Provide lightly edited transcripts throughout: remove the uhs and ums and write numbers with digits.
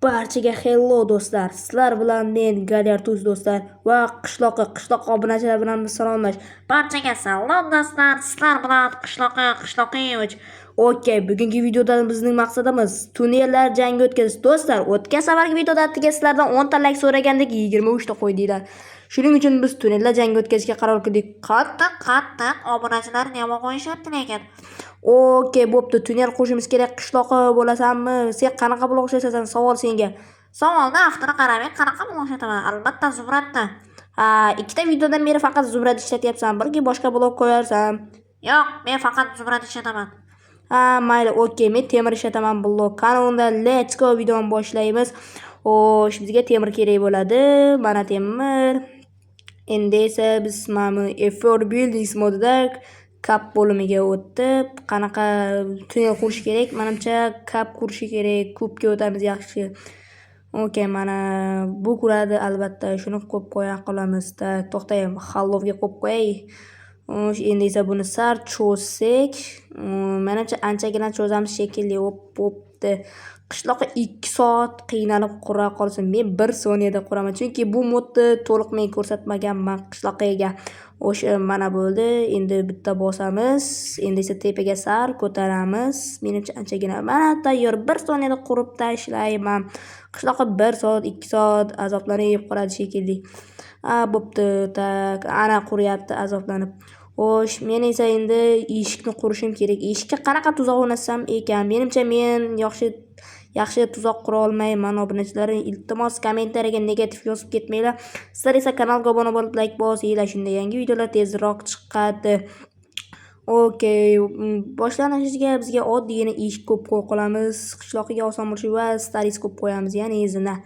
Barchaga hello do'stlar. Sizlar bilan men Galyartuz do'stlar va qishloq obunachilar bilan salomlash. Barchaga salom do'stlar. Sizlar bilan qishloqi. Okey, bugungi videoda bizning maqsadimiz tunnellar jangi o'tkazish. Do'stlar, o'tgan safargi videoda sizlardan 10 ta like so'ragandik, 23 ta qo'ydinglar. Shuning uchun biz tunnellar jangi o'tkazishga qaror qildik. Qattiq obunachilar nima qo'yishyapti lekin. Okey, bo'pti. Tunnel qurishimiz kerak. Qishloqi bo'lasanmi? Sen qanaqa buloq ishlatasan? Savol senga. Savolni vaqtini qaramay qanaqa buloq ishlataman? Albatta Zumradni. Ikkita videodan beri faqat Zumrad ishlatyapsan. Balki boshqa buloq qo'yarsan. Yo'q, men faqat Zumrad ishlataman. Mayli, okey. Men temir ishlataman buloq. Qani unda let's go videoni boshlaymiz. Xo'sh, bizga temir kerak bo'ladi. Mana temir. Endi esa biz mana F4 Buildings modida kap bo'limiga o'tib, qanaqa tunnel qurish kerak? Menimcha kap qurishi kerak. Kubga o'tamiz yaxshi. Okey, mana bu kuradi albatta. Shuni qo'yib qo'ya qolamiz. To'xtay, hallovga qo'yib qo'yay. Endi esa buni sar cho'zsak, menimcha anchagina cho'zamiz shekilli. Bo'pti. Qishloqqa 2 soat qiynalib qura qolsin. Men 1 soniyada quraman. Chunki bu modni to'liq men ko'rsatmaganman qishloqqa. O'sha mana bo'ldi. Endi bitta bosamiz. Endi esa tepaga sar ko'taramiz. Menimcha anchagina. Mana tayyor. 1 soniyada qurib tashlayman. Qishloqqa 1 soat, 2 soat azoblanib qoladi shekilli. Bo'pti. Ana quryapti azoblanib. Xo'sh, men esa endi eshikni qurishim kerak. Eshikka qanaqa tuzoq o'rnatsam ekan? Menimcha men yaxshi tuzoq qura olmayman. Obunachilar, iltimos kommentariyaga negativ yozib ketmanglar. Sizlar esa kanalga obuna bo'lib like bosinglar, shunda yangi videolar tezroq chiqadi. Okey, boshlanishiga bizga oddiygina eshik ko'p qo'yib qolamiz. Qishloqiga oson bo'lishi va staris ko'p qo'yamiz, ya'ni zina.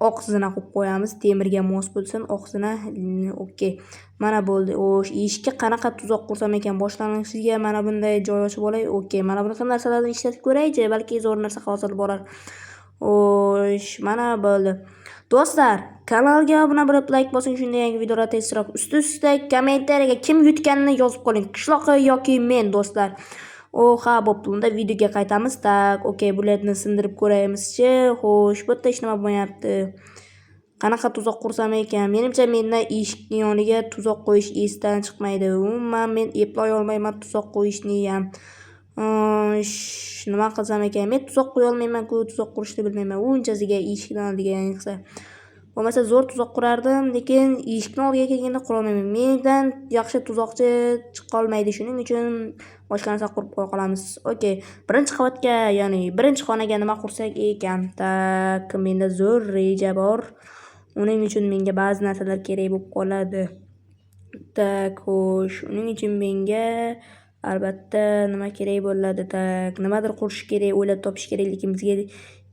Oq zina qo'yib qo'yamiz, temirga mos bo'lsin, oq zina. Okey. Mana bo'ldi. Xo'sh, eshikka qanaqa tuzoq qursam ekan? Boshlanishiga mana bunday joy ochib olay. Okey, mana bunaqa narsalarni ishlatib ko'raychi, balki zo'r narsa hosil bo'lar. Xo'sh, mana bo'ldi. Do'stlar, kanalga obuna bo'lib like bosing, shunda yangi videolar tezroq. Usti-ustida kommentariyaga kim yutganini yozib qo'ying. Qishloqi yoki men, do'stlar. Ha, bo'pti. Unda videoga qaytamiz. Okey, bularni sindirib ko'raymiz-chi. Xo'sh, bu yerda hech nima bo'lmayapti. Qanaqa tuzoq qursam ekan? Menimcha mendan eshikning yoniga tuzoq qo'yish esdan chiqmaydi. Umuman men eplay olmayman tuzoq qo'yishni ham. Nima qilsam ekan? Men tuzoq qo'ya olmayman-ku, tuzoq qurishni bilmayman. Unchasiga eshikdan oldiga ayniqsa. Bo'lmasa zo'r tuzoq qurardim, lekin eshikning oldiga kelganda qura olmayman. Mendan yaxshi tuzoqchi chiqa olmaydi. Shuning uchun boshqa narsa qurib qo'ya qolamiz. Okey. Birinchi qavatga, ya'ni birinchi xonaga nima qursak ekan? Menda zo'r reja bor. Uning uchun menga ba'zi narsalar kerak bo'lib qoladi. Xo'sh, uning uchun menga albatta nima kerak bo'ladi? Nimadir qurish kerak, o'ylab topish kerak, lekin bizga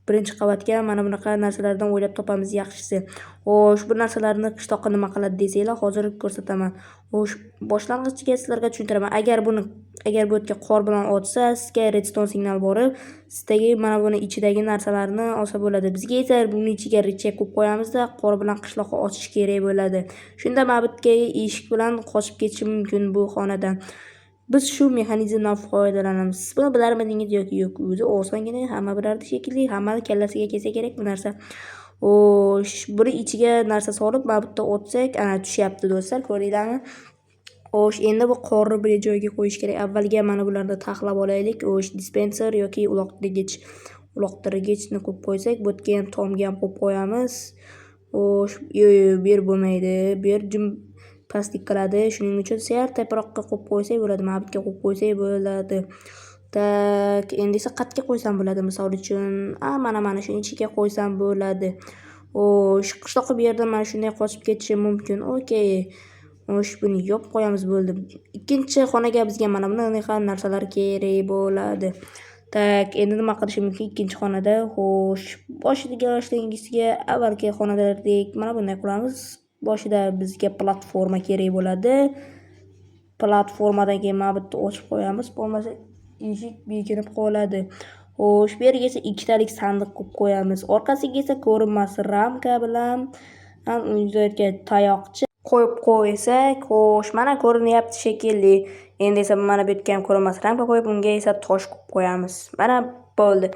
birinchi qavatga mana bunaqa narsalardan o'ylab topamiz yaxshisi. Xo'sh, bu narsalarni qishloqqa nima qiladi desanglar, hozir ko'rsataman. Xo'sh, boshlang'ichga sizlarga tushuntiraman. Agar bu yerga qor bilan otsa, sizga redstone signal borib, sizdagi mana buni ichidagi narsalarni olsa bo'ladi. Bizga esa buni ichiga recha qo'yib qo'yamizda, qor bilan qishloqqa ochish kerak bo'ladi. Shunda mabitga eshik bilan qochib ketish mumkin bu xonadan. Biz shu mexanizmdan foydalanamiz. Buni bilarmidingiz yoki yo'q? O'zi osongina hamma bilardi shekilli, hammani kallasiga kelsa kerak bu narsa. Xo'sh, buni ichiga narsa solib, mana bu yerda otsak, ana tushyapti do'stlar, ko'ringlarmi? Xo'sh, endi bu qorni bir joyga qo'yish kerak. Avvaliga mana bularni taxlab olaylik. Xo'sh, dispenser yoki uloqtirgichni qo'yib qo'ysak, bu yerga ham tomga ham qo'yib qo'yamiz. Xo'sh, bu yer bo'lmaydi. Bu yer pastlik qiladi. Shuning uchun sal teparoqqa qo'yib qo'ysak bo'ladi, mabitga qo'yib qo'ysak bo'ladi. Endi esa qayerga qo'ysam bo'ladi? Misol uchun, mana shu ichiga qo'ysam bo'ladi. Xo'sh, qishloqqa bu yerdan mana shunday qochib ketishi mumkin. Okey. Xo'sh, buni yopib qo'yamiz bo'ldi. Ikkinchi xonaga bizga mana bunaqa narsalar kerak bo'ladi. Endi nima qilishim mumkin ikkinchi xonada? Xo'sh, boshlig'iga avvalgi xonadagidek mana bunday qilamiz. Boshida bizga platforma kerak bo'ladi. Platformadan keyin mana bu yerda ochib qo'yamiz. Bo'lmasa eshik bekinib qoladi. Xo'sh, bu yerga esa ikkitalik sandiq qo'yib qo'yamiz. Orqasiga esa ko'rinmas ramka bilan unga tayoqcha qo'yib qo'ysak, xo'sh, mana ko'rinyapti shekilli. Endi esa mana bu yerga ham ko'rinmas ramka qo'yib, unga esa tosh qo'yib qo'yamiz. Mana bo'ldi.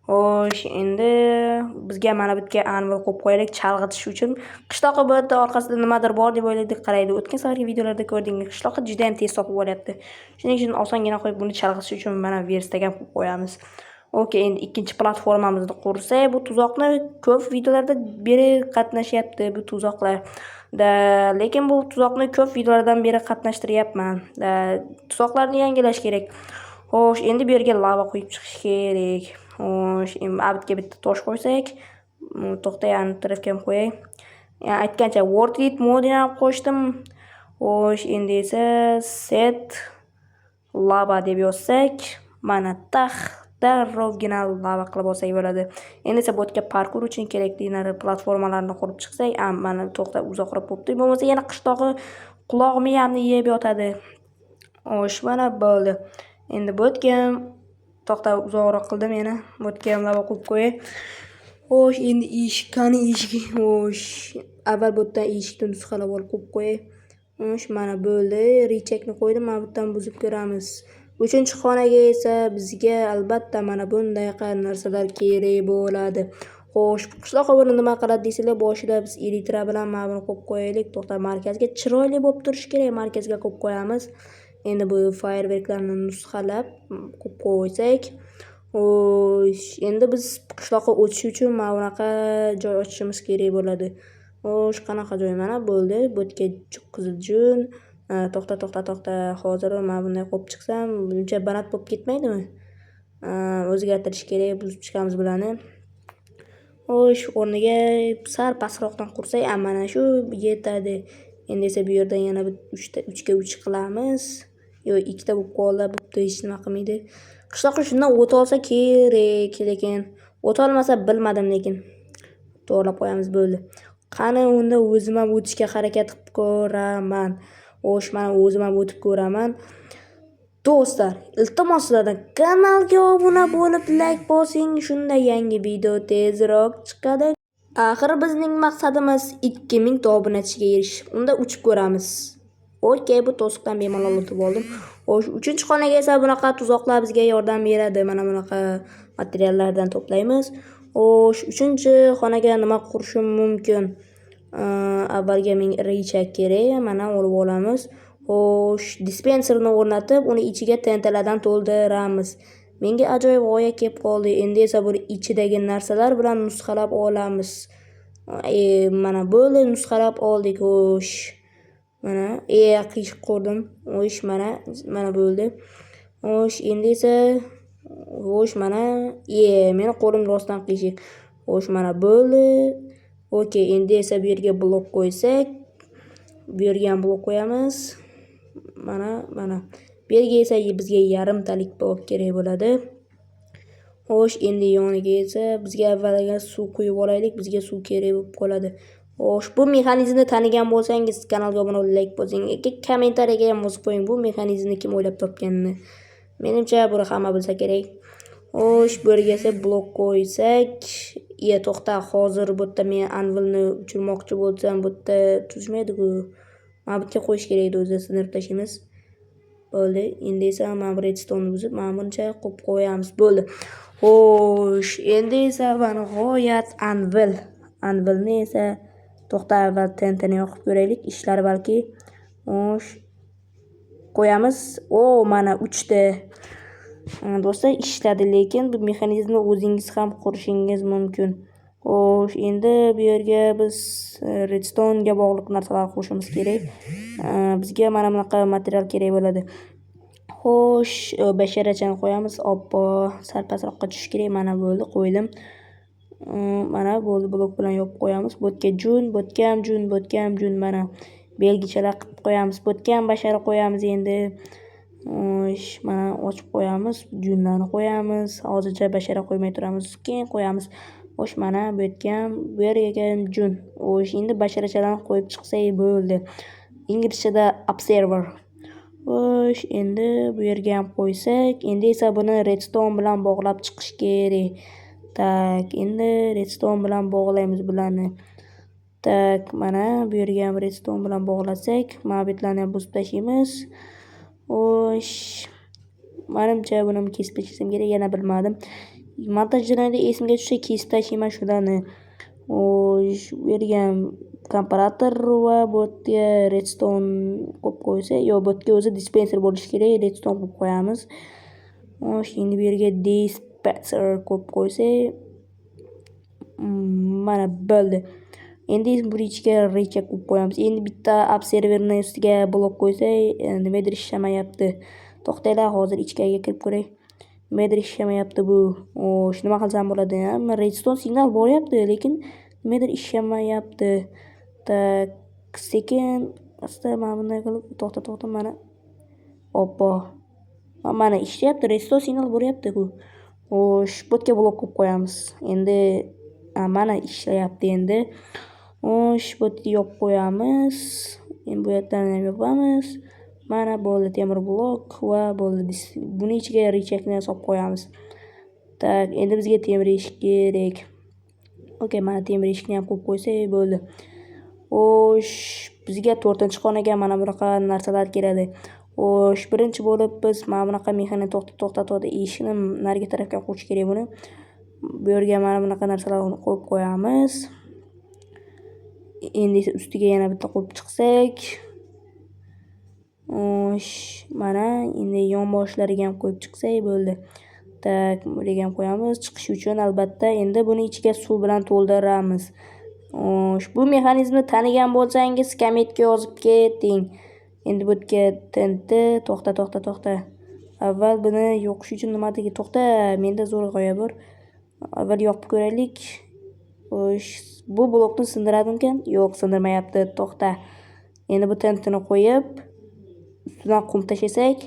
Xo'sh, endi bizga mana bu yerga anvil qo'yib qo'yaylik chalg'itish uchun. Qishloqqa bu yerda orqasida nimadir bor deb o'yladik, qaraydi. O'tgan safargi videolarda ko'rdingiz, qishloqqa juda ham tez topib olyapti. Shuning uchun osongina qo'yib buni chalg'itish uchun mana verstaga qo'yib qo'yamiz. Okey, endi ikkinchi platformamizni qursak, bu tuzoqni ko'p videolarda beri qatnashyapti bu tuzoqlar. Lekin bu tuzoqni ko'p videolardan beri qatnashtiryapman. Tuzoqlarni yangilash kerak. Xo'sh, endi bu yerga lava qo'yib chiqish kerak. Xo'sh, endi abitga bitta tosh qo'ysak, to'xtay, ani tarafga ham qo'yay. Yani aytgancha World Edit modini ham qo'shdim. Xo'sh, endi esa set lava deb yozsak, mana darrovgina lava qilib olsak bo'ladi. Endi esa bu yerga parkur uchun kerakli platformalarni qurib chiqsak, mana to'xta uzoqroq bo'libdi. Bo'lmasa yana qishlog'i qulog'imni yeb yotadi. Xo'sh, mana bo'ldi. Endi bu yerga to'xta uzoqroq qildim yana. Bu yerga ham lava qo'yib qo'yay. Xo'sh, endi qani eshik. Xo'sh, avval bu yerdan eshikni nusxalab olib qo'yib qo'yay. Xo'sh, mana bo'ldi. Richakni qo'ydim. Mana bu yerdan buzib ko'ramiz. 3-xonaga esa bizga albatta mana bunday narsalar kerak bo'ladi. Xo'sh, qishloqqa buni nima qiladi deysizlar, boshida biz elitra bilan mana buni qo'yib qo'yaylik. To'xta, markazga chiroyli bo'lib turishi kerak. Markazga qo'yib qo'yamiz. Endi bu fireworklarni nusxalab qo'yib qo'ysak, xo'sh, endi biz qishloqqa o'tish uchun mana bunaqa joy ochishimiz kerak bo'ladi. Xo'sh, qanaqa joy? Mana bo'ldi. Bu yerga qizil jun. To'xta. Hozir mana bunday qo'yib chiqsam, buncha banat bo'lib ketmaydimi? O'zgartirish kerak, buzib chiqamiz bularni. Xo'sh, o'rniga sal pastroqdan qursak, mana shu yetadi. Endi esa bu yerdan yana 3 ga 3 qilamiz. Yo, 2 ta bo'lib qoldi, bo'pti, hech nima qilmaydi. Qishloqqa shundan o't olsa kerak, lekin o't olmasa bilmadim, lekin to'g'rilab qo'yamiz, bo'ldi. Qani unda o'zim ham o'tishga harakat qilib ko'raman. Xo'sh, mana o'zim ham o'tib ko'raman. Do'stlar, iltimos sizlardan kanalga obuna bo'lib, like bosing, shunda yangi video tezroq chiqadi. Axir bizning maqsadimiz 2000 ta obunachiga erishish. Unda uchib ko'ramiz. Okey, bu to'siqdan bemalol o'tib oldim. Xo'sh, 3-xonaga esa bunaqa tuzoqlar bizga yordam beradi. Mana bunaqa materiallardan to'playmiz. Xo'sh, 3-xonaga nima qurishim mumkin? Avvalga menga richak kerak, mana olib olamiz. Xo'sh, dispenserni o'rnatib, uni ichiga tentalardan to'ldiramiz. Menga ajoyib g'oya kelib qoldi. Endi esa bu ichidagi narsalar bilan nusxalab olamiz. Mana bo'ldi, nusxalab oldik. Xo'sh, mana qiyshiq qurdim. Xo'sh, mana bo'ldi. Xo'sh, endi esa mana meni qo'lim rostdan qiyshiq. Xo'sh, mana bo'ldi. Okey, endi esa bu yerga blok qo'ysak, bu yerga ham blok qo'yamiz. Mana. Bu yerga esa bizga yarimtalik blok kerak bo'ladi. Xo'sh, endi yoniga esa bizga avvaliga suv quyib olaylik. Bizga suv kerak bo'lib qoladi. Xo'sh, bu mexanizmni tanigan bo'lsangiz, kanalga obuna bo'lib, like bosing. Kommentariyaga ham yozib qo'ying, bu mexanizmni kim o'ylab topganini. Menimcha buni hamma bilsa kerak. Xo'sh, bu yerga esa blok qo'ysak, to'xta, hozir bu yerda men anvilni uchirmoqchi bo'lsam, bu yerda tuzmaydi-ku. Mana bu yerga qo'yish kerak edi, o'zi sindirib tashlaymiz. Bo'ldi. Endi esa mana bu redstone buzib, mana buncha qo'yib qo'yamiz. Bo'ldi. Xo'sh, endi esa mana g'oyat anvil. Anvilni esa to'xta, avval tentani yoqib ko'raylik, ishlar balki. Xo'sh, qo'yamiz. Mana 3 ta. Do'stlar, ishladi, lekin bu mexanizmni o'zingiz ham qurishingiz mumkin. Xo'sh, endi bu yerga biz redstone ga bog'liq narsalar qo'shimiz kerak. Bizga mana bunaqa material kerak bo'ladi. Xo'sh, basharachani qo'yamiz. Oppo, sal pastroqqa tushish kerak. Mana bo'ldi, qo'ydim. Mana bo'ldi, blok bilan yopib qo'yamiz. Bu yerga jun, bu yerga ham jun, bu yerga ham jun, mana belgichalar qilib qo'yamiz. Bu yerga ham bashara qo'yamiz endi. Xo'sh, mana ochib qo'yamiz, junlarni qo'yamiz. Hozircha bashara qo'ymay turamiz, keyin qo'yamiz. Xo'sh, mana bu yerga ham jun. Xo'sh, endi basharachalarni qo'yib chiqsak bo'ldi. Inglizchada observer. Xo'sh, endi bu yerga ham qo'ysak, endi esa buni redstone bilan bog'lab chiqish kerak. Tak, endi redstone bilan bog'laymiz bularni. Tak, mana bu yerga ham redstone bilan bog'lasak, mana bu yerlarni ham buzib tashlaymiz. Xo'sh, menimcha buni kesib tashlashim kerak, yana bilmadim. montaj jarayonida esimga tushsa kesib tashlayman shularni. Xo'sh, bu yerga komparator va bu yerga redstone qo'yib qo'ysa, yo bu yerga o'zi dispenser bo'lishi kerak, redstone qo'yib qo'yamiz. Xo'sh, endi bu yerga dispenser qo'yib qo'ysak, mana bo'ldi. Endi buni ichiga rechak qo'yib qo'yamiz. Endi bitta observerni ustiga blok qo'ysak, nimadir ishlamayapti. To'xtanglar, hozir ichkariga kirib ko'ray. Nimadir ishlamayapti bu. Xo'sh, nima qilsam bo'ladi? Redstone signal boryapti, lekin nimadir ishlamayapti. Tak, sekin asta mana bunday qilib to'xta mana. Oppo. Mana ishlayapti, redstone signal boryapti-ku. Xo'sh, bu yerga blok qo'yib qo'yamiz. Endi mana ishlayapti endi. Xo'sh, bu yerga yopib qo'yamiz. Endi bu yerdan ham yopamiz. Mana bo'ldi temir blok va bo'ldi. Buni ichiga rechakni solib qo'yamiz. Tak, endi bizga temir eshik kerak. Okey, mana temir eshikni ham qo'yib qo'ysak bo'ldi. Xo'sh, bizga 4-xonaga mana bunaqa narsalar keladi. Xo'sh, birinchi bo'lib biz mana bunaqa mexani to'xtatadi. Eshikni narigi tarafga qo'yish kerak buni. Bu yerga mana bunaqa narsalarni qo'yib qo'yamiz. Endi ustiga yana bitta qo'yib chiqsak. Xo'sh, mana endi yonboshlariga ham qo'yib chiqsak bo'ldi. Tak, bunga ham qo'yamiz. Chiqish uchun albatta endi buni ichiga suv bilan to'ldiramiz. Xo'sh, bu mexanizmni tanigan bo'lsangiz kommentga yozib keting. Endi bu yerga TNT to'xta. Avval buni yoqish uchun nimadagi to'xta, menda zo'r g'oya bor. Avval yoqib ko'raylik. Xo'sh, bu blokni sindiradimkan? Yo'q, sindirmayapti. To'xta. Endi bu TNTni qo'yib, ustidan qum tashlasak,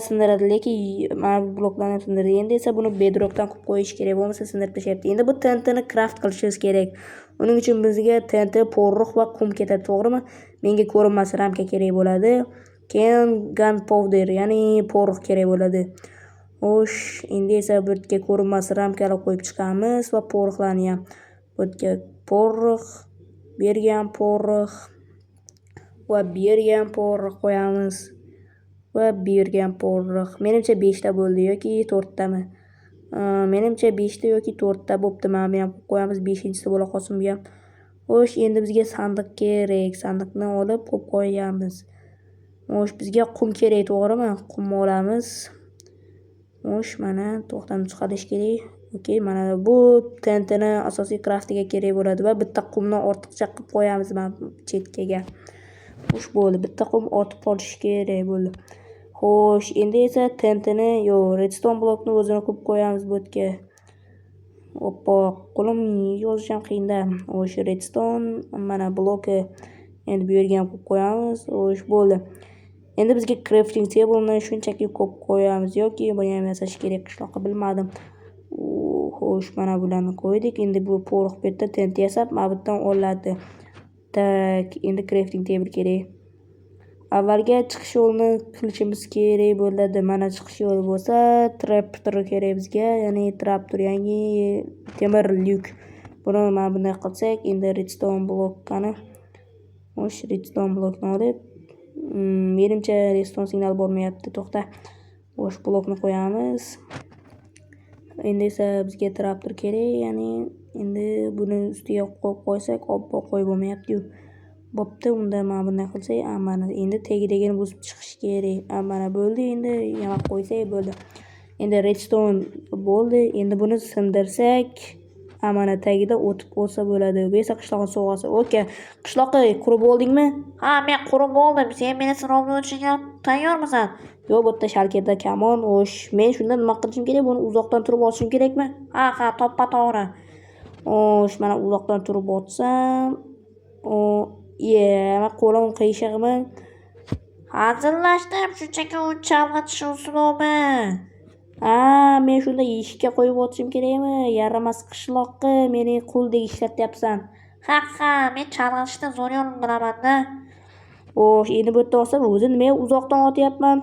sindiradi, lekin mana bu bloklarni sindirdi. Endi esa buni bedrockdan qo'yib qo'yish kerak, bo'lmasa sindirib tashlayapti. Endi bu TNTni craft qilishimiz kerak. Uning uchun bizga TNT, porroq va qum ketadi, to'g'rimi? Menga ko'rinmas ramka kerak bo'ladi. Keyin gunpowder, ya'ni porroq kerak bo'ladi. Xo'sh, endi esa bu yerga ko'rinmas ramkalar qo'yib chiqamiz va porroqlarni ham. Bu yerga porroq, bu yerga ham porroq va bu yerga ham porroq qo'yamiz. Va bu yerga ham porroq. Menimcha 5 ta bo'ldi yoki 4 tami? Menimcha 5 ta yoki 4 ta bo'pti. Mana bu ham qo'yamiz, 5-inchisi bo'la qolsin bu ham. Xo'sh, endi bizga sandiq kerak. Sandiqni olib qo'yib qo'yamiz. Xo'sh, bizga qum kerak, to'g'rimi? Qumni olamiz. Xo'sh, mana to'xtamni chiqarish kerak. Okey, mana bu TNTni asosiy craftiga kerak bo'ladi va bitta qumni ortiqcha qilib qo'yamiz mana chetkaga. Xo'sh, bo'ldi. Bitta qum ortib qolishi kerak bo'ldi. Xo'sh, endi esa TNTni, redstone blokni o'zini qo'yib qo'yamiz bu yerga. Oppo, qo'lim yozish ham qiyin-da. Xo'sh, redstone mana bloki endi bu yerga ham qo'yib qo'yamiz. Xo'sh, bo'ldi. Endi bizga crafting table'ni shunchaki qo'yib qo'yamiz yoki buni ham yasash kerak, qishloqqa bilmadim. Xo'sh, mana bularni qo'ydik. Endi bu porroq bu yerda TNT yasab, mana bu yerdan olinadi. Tak, endi crafting table kerak. Avvalga chiqish yo'lini qilishimiz kerak bo'ladi. Mana chiqish yo'li bo'lsa, trapdoor kerak bizga, ya'ni trapdoor, yangi temir lyuk. Buni mana bunday qilsak, endi redstone blokkani. Xo'sh, redstone blokni olib, menimcha redstone signal bormayapti. To'xta. Xo'sh, blokni qo'yamiz. Endi esa bizga trapdoor kerak, ya'ni endi buni ustiga qo'yib qo'ysak, oppo qo'yib bo'lmayapti-yu. Bo'pti, unda mana bunday qilsak, mana endi tagidagini bosib chiqish kerak. Mana bo'ldi, endi yamab qo'ysak bo'ldi. Endi redstone bo'ldi. Endi buni sindirsak, mana tagida o'tib olsa bo'ladi. Bu esa qishloqning sovg'asi. Okey. Qishloqqa qurib oldingmi? Ha, men qurib oldim. Sen meni sinovdan o'tishga tayyormisan? Yo'q, bu yerda shalkada kamon. Xo'sh, men shunda nima qilishim kerak? Buni uzoqdan turib otishim kerakmi? Ha, to'g'ri. Xo'sh, mana uzoqdan turib otsam, men qo'lim qiyshig'imi? Hazillashdim, shunchaki u chalg'itish usulobi. Men shunda eshikka qo'yib otishim kerakmi? Yaramas qishloqqa meni quldek ishlatyapsan. Ha, men chalg'itishni zo'r yo'lini bilaman-da. Xo'sh, endi bu yerda olsam, o'zi nimaga uzoqdan otyapman?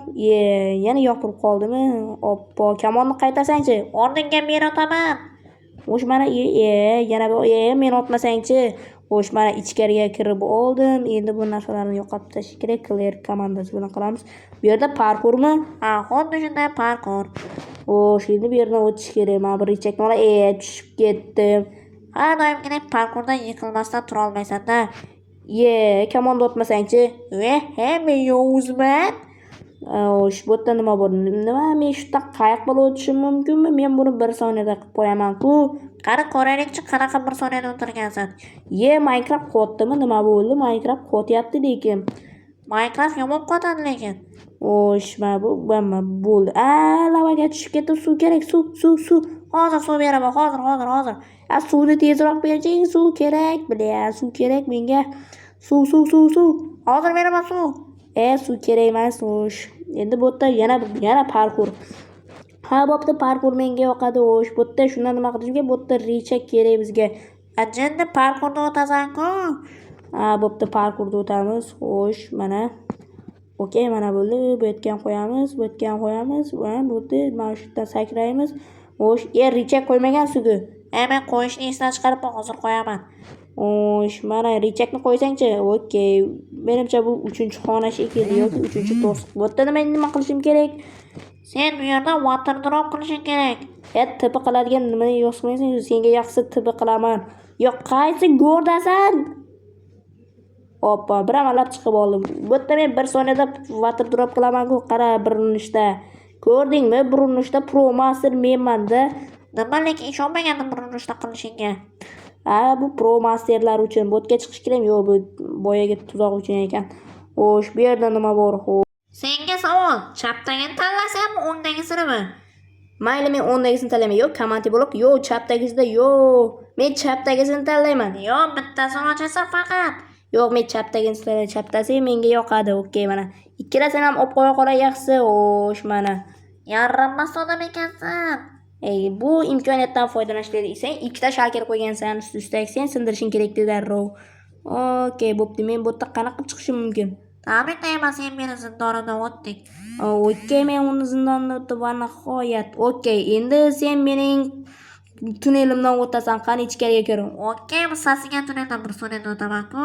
Yana yopilib qoldimi? Oppo, kamonni qaytarsang-chi. O'rningga men otaman. Xo'sh, mana yana men otmasang-chi. Xo'sh, mana ichkariga kirib oldim. Endi bu narsalarni yo'qotib tashlash kerak. Clear komandasi bilan qilamiz. Bu yerda parkurmi? Ha, xuddi shunday parkur. Xo'sh, endi bu yerdan o'tish kerak. Mana bir richakni olay, tushib ketdim. Har doimgidek parkurda yiqilmasdan tura olmaysan-da. Komanda o'tmasangchi. Men yovuzman. Xo'sh, bu yerda nima bor? Nima? Men shu yerdan qayoq bilan o'tishim mumkinmi? Men buni 1 soniyada qilib qo'yaman-ku. Qani ko'raylikchi, qanaqa 1 soniyada o'tirgansan. Minecraft qotdimi? Nima bo'ldi? Minecraft qotyapti lekin. Minecraft yomon qotadi lekin. Xo'sh, mana bu bo'ldi. Lavaga tushib ketdim. Suv kerak, suv. Hozir suv beraman, hozir. Suvni tezroq berching, suv kerak. Suv kerak menga. Suv. Hozir beraman suv. Suv kerak emas, xo'sh. Endi bu yerda yana parkur. Bo'pti, parkur menga yoqadi, xo'sh. Bu yerda shundan nima qilishga, bu yerda richak kerak bizga. Endi parkurda o'tasan-ku. Bo'pti, parkurda o'tamiz. Xo'sh, mana. Okey, mana bo'ldi. Bu yerga qo'yamiz. Bo'ldi. Mana shu yerdan sakraymiz. Xo'sh, richak qo'ymagan suvga. Men qo'yishni esdan chiqarib hozir qo'yaman. Xo'sh, mana richakni qo'ysangchi. Okey. Menimcha bu 3-xona shekilli yoki 3-to'siq. Bu yerda nima qilishim kerak? Sen bu yerda water drop qilishing kerak. Tipi qiladigan nimani yo'qmaysan? Senga yaxshi tipi qilaman. Yo'q, qaysi go'rdasan? Hoppa, bir amallab chiqib oldim. Bu yerda men 1 soniyada water drop qilaman-ku. Qara, bir urinishda. Ko'rdingmi? Bir urinishda pro master menman-da. Nima lekin ishonmagandim bir urinishda qilishingga. Bu pro masterlar uchun. Botga chiqish kerak. Yo'q, bu boyaga tuzoq uchun ekan. Xo'sh, bu yerda nima bor? Senga savol, chapdagini tanlasammi, o'ngdagisini? Mayli, men o'ngdagisini tanlayman. Yo'q, command block. Yo'q, chapdagisida yo'q. Men chapdagisini tanlayman. Yo'q, bittasini ochasan faqat. Yo'q, men chapdagisini tanlayman. Chapdasi menga yoqadi. Okey, mana. Ikkalasini ham olib qo'ya qolay yaxshi. Xo'sh, mana. Yarranmas odam ekansan. Bu imkoniyatdan foydalanish desang, ikkita shalker qo'ygansan, üst-üstak sen sindirishing kerak darrov. Okey, bo'pti. Men bu yerda qanaqa chiqishim mumkin? Tabriklayman, sen meni zindonidan o'tding. Okey, men uni zindondan o'tib va nihoyat. Okey, endi sen mening tunnelimdan o'tasan. Qani ichkariga kir. Okey, sasigan tunneldan 1 soniyada o'taman-ku.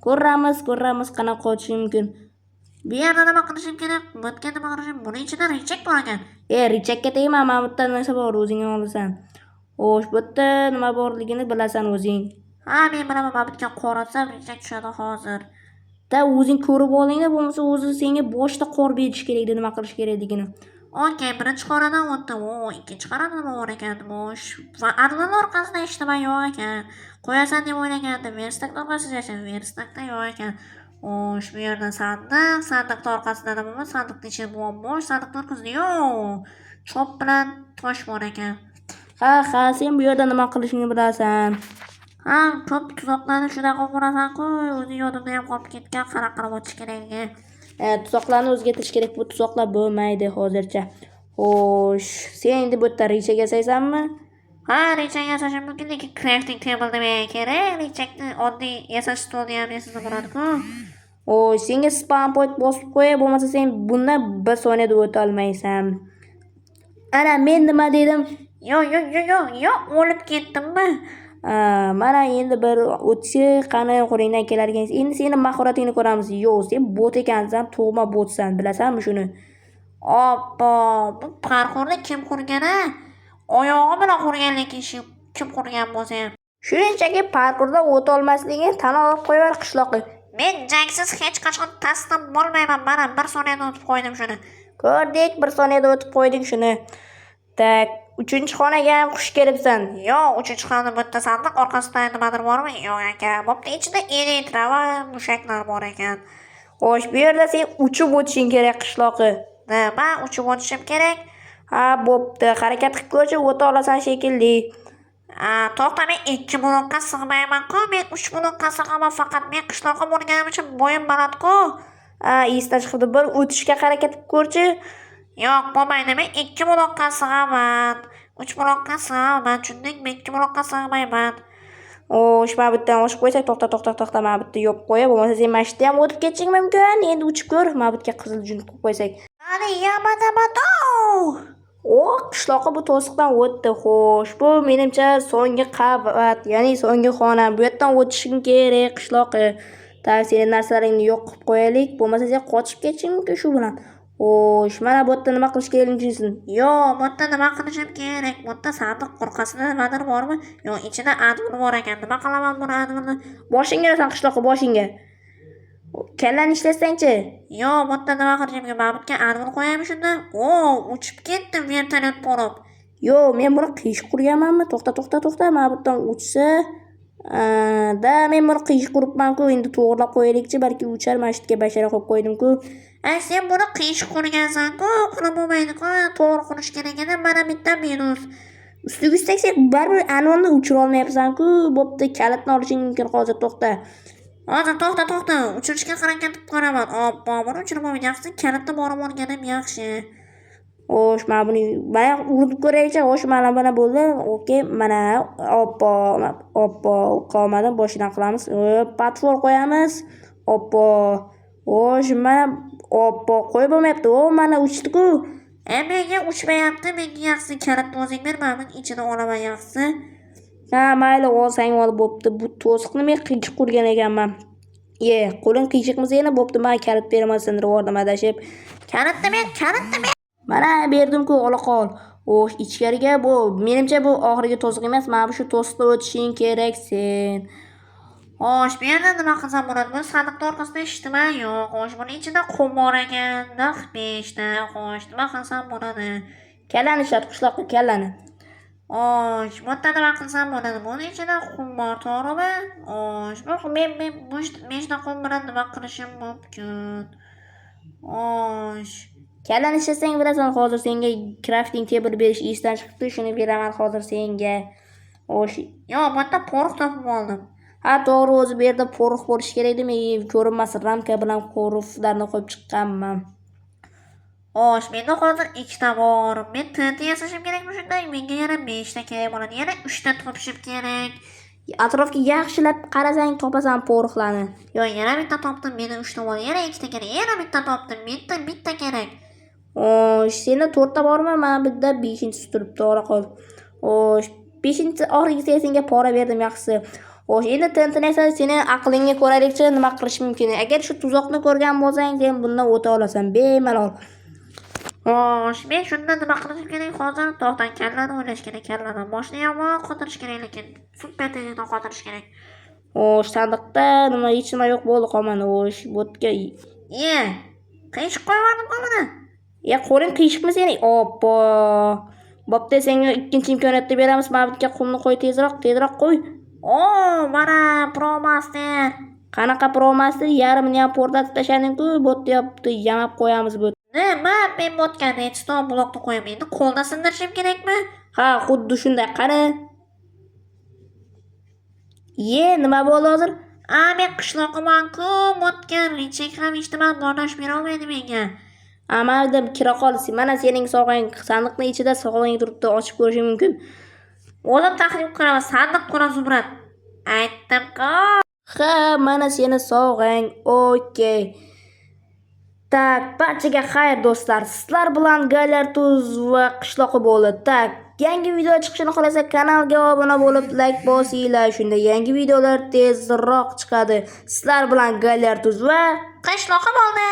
Ko'ramiz, qanaqa o'tishim mumkin. Bu yerda nima qilishim kerak? Bu yerga nima qilishim? Buning ichida richak bor ekan. Richakka tegma, mana bu yerda narsa bor, o'zing olasan. Xo'sh, bu yerda nima borligini bilasan o'zing. Men bilaman, mana bu yerga qo'ratsam richak tushadi hozir. O'zing ko'rib oling-da, bo'lmasa o'zi senga boshda qor berish kerak, nima qilish kerakligini. Okey, birinchi qoradan o'tdim. Ikkinchi qorada nima bor ekan? Bo'sh. Va arlon orqasida hech nima yo'q ekan. Qo'yasan deb o'ylagandim. Verstakda orqasida verstakda yo'q ekan. Xo'sh, bu yerda sandiqning orqasida nima bor? Sandiqning ichida bo'sh, sandiqning orqasida yo'q. Chop bilan tosh bor ekan. Sen bu yerda nima qilishingni bilasan. Ko'p tuzoqlarni shunaqa qurasan-ku, o'zi yodimda ham qolib ketgan, qanaqa o'tish kerakligi. Tuzoqlarni o'zgartirish kerak. Bu tuzoqlar bo'lmaydi hozircha. Xo'sh, sen endi bu yerda richak yasaysanmi? Richak yasashim mumkin, lekin crafting table demak kerak. Richakni oddiy yasash stoli ham esida bo'ladi-ku. Senga spawn point bosib qo'y, bo'lmasa sen bundan 1 soniyada o'ta olmaysan. Ana, men nima dedim? Yo'q, o'lib ketdimmi? Mana endi bir o'tishi qani qo'lingdan keladigan. Endi seni mahoratingni ko'ramiz. Yo'q, sen bot ekansan, tug'ma botsan, bilasanmi shuni? Bu parkurni kim qurgan-a? Oyog'i bilan qurgan, lekin kim qurgan bo'lsa ham. Shunchaki parkurda o'ta olmasligini tan olib qo'yar qishloqqa. Men jangsiz hech qachon taslim bo'lmayman. Mana 1 soniyada o'tib qo'ydim shuni. Ko'rdik, 1 soniyada o'tib qo'yding shuni. 3-xonaga ham xush kelibsan. Yo'q, 3-xonada bitta sandiq orqasida nimadir bormi? Yo'q ekan. Bo'pti, ichida elitra va mushaklar bor ekan. Xo'sh, bu yerda sen uchib o'tishing kerak qishloqqa. Nima uchib o'tishim kerak? Bo'pti. Harakat qilib ko'rchi, o'ta olasan shekilli. To'xta, men 2 blokka sig'mayman-ku. Men 3 blokka sig'aman, faqat men qishloqqa borganim uchun bo'yim baland-ku. Esdan chiqdi. Bir o'tishga harakat qilib ko'rchi. Yo'q, bo'lmaydi. Men 2 blokka sig'aman. 3 blokka sig'aman. Tushundingmi? Men 2 blokka sig'mayman. Xo'sh, mana bu yerdan oshib qo'ysak, to'xta, mana bu yerda yopib qo'yib, bo'lmasa sen mana shu yerda ham o'tib ketishing mumkin. Endi uchib ko'r, mana bu yerga qizil jun qo'yib qo'ysak. Yamadabato. O qishloqqa bu to'siqdan o'tdi. Xo'sh, bu menimcha so'nggi qavat, ya'ni so'nggi xona. Bu yerdan o'tishim kerak qishloqqa. Tak, sening narsalaringni yo'q qilib qo'yaylik. Bo'lmasa sen qochib ketishing mumkin shu bilan. Xo'sh, mana bu yerda nima qilish kerak deysiz? Yo'q, bu yerda nima qilishim kerak? Bu yerda sandiq orqasida nimadir bormi? Yo'q, ichida admin bor ekan. Nima qilaman buni adminni? Boshingga urasan qishloqqa, boshingga. Kallani ishlasang-chi. Yo'q, bu yerda nima qilishim kerak? Babutga admin qo'yaymi shunda? Uchib ketdim vertolyot bo'lib. Yo'q, men buni qiyshiq qurganmanmi? To'xta. Mana bu yerdan uchsa, men buni qiyshiq quribman-ku. Endi to'g'rilab qo'yaylik-chi, balki uchar. Mana shu yerga bashara qo'yib qo'ydim-ku. Sen buni qiyshiq qurgansan-ku, qilib bo'lmaydi-ku. To'g'ri qurish kerak edi. Mana bitta minus. Ustiga ustak sen baribir anonni o'chira olmayapsan-ku. Bo'pti, kalitni olishing mumkin hozir, to'xta. Hozir to'xta. Uchirishga harakat qilib ko'raman. Buni uchirib olmayapsan. Kalitni borib olganim yaxshi. Xo'sh, mana buni urib ko'raylik-chi. Xo'sh, mana bo'ldi. Okey, mana oppo qolmadi. Boshidan qilamiz. Patvor qo'yamiz. Oppo. Xo'sh, mana oppo qo'yib bo'lmayapti. Mana uchdi-ku. Menga uchmayapti. Menga yaxshi kalitni o'zing ber. Men ichida olaman yaxshi. Ha, mayli, olsang ol, bo'pti. Bu to'siqni men qiyshiq qurgan ekanman. Qo'ling qiyshiqmi seni? Bo'pti, men kalit beraman seni devordim adashib. Kalitni ber. Mana berdim-ku, ola qol. Xo'sh, ichkariga bu, menimcha bu oxirgi to'siq emas. Mana shu to'siqdan o'tishing kerak sen. Xo'sh, bu yerda nima qilsam bo'ladi? Bu sandiqning orqasida eshitma yo'q. Xo'sh, buni ichida qum bor ekan. Naq 5 ta. Xo'sh, nima qilsam bo'ladi? Kallani ishlat, qishloqqa kallani. Xo'sh, bu yerda nima qilsam bo'ladi? Buni ichida qum bor, to'g'rimi? Xo'sh, men 5 ta qum bilan nima qilishim mumkin? Xo'sh, Kallani ishlasang bilasan, hozir senga crafting table berish esdan chiqibdi. Shuni beraman hozir senga. Xo'sh, yo'q, bu yerda porox topib oldim. ha, to'g'ri, o'zi bu yerda porox bo'lish kerak edi. Men ko'rinmas ramka bilan qoruflarni qo'yib chiqqanman. Xo'sh, menda hozir 2 ta bor. Men TNT yasashim kerakmi shunday? Menga yana 5 ta kerak bo'ladi. Yana 3 ta topishim kerak. Atrofga yaxshilab qarasang topasan poroxlarni. Yo'q, yana bitta topdim. Menda 3 ta bor. Yana 2 ta kerak. Yana bitta topdim. Menda bitta kerak. Xo'sh, senda 4 ta bormi? Mana bu yerda 5-inchisi turibdi, ola qol. Xo'sh, 5-inchisi oxirgisiga senga pora berdim yaxshisi. Xo'sh, endi tintinaysan, seni aqlingga ko'raylikchi, nima qilish mumkin. Agar shu tuzoqni ko'rgan bo'lsang, sen bundan o'ta olasan bemalol. Xo'sh, men shunda nima qilishim kerak hozir? To'xtang, kallani o'ylash kerak, kallani. Boshni yomon qotirish kerak, lekin super tezlikda qotirish kerak. Xo'sh, sandiqda hech nima yo'q bo'ldi, qolmadi. Xo'sh, botga qiyshiq qo'yib qolmadi. qo'ling qiyshiqmi seni? Oppo. Bo'pti, senga ikkinchi imkoniyatni beramiz. Mana bu yerga qumni qo'y, tezroq qo'y. Mana Pro Master. Qanaqa Pro Master? Yarmini ham portlatib tashladim-ku, botni yopdi, yamab qo'yamiz bu. Nima? Men botga redstone blokni qo'yib, endi qo'lda sindirishim kerakmi? Ha, xuddi shunday. Qani? Nima bo'ldi hozir? Men qishloqiman-ku, botga rechek ham eshitman, bardosh bera olmaydi menga. Amalda kira qolsin. Mana sening sog'ing sandiqning ichida sog'ing turibdi, ochib ko'rishing mumkin. O'zim taxmin quraman, sandiq qura Zumrad. Aytdim-ku. Ha, mana seni sog'ing. Okey. Tak, barchaga xayr do'stlar. Sizlar bilan Galyartuz va qishloqi bo'ldi. Tak, yangi video chiqishini xohlasa kanalga obuna bo'lib, like bosinglar. Shunda yangi videolar tezroq chiqadi. Sizlar bilan Galyartuz va qishloqi bo'ldi.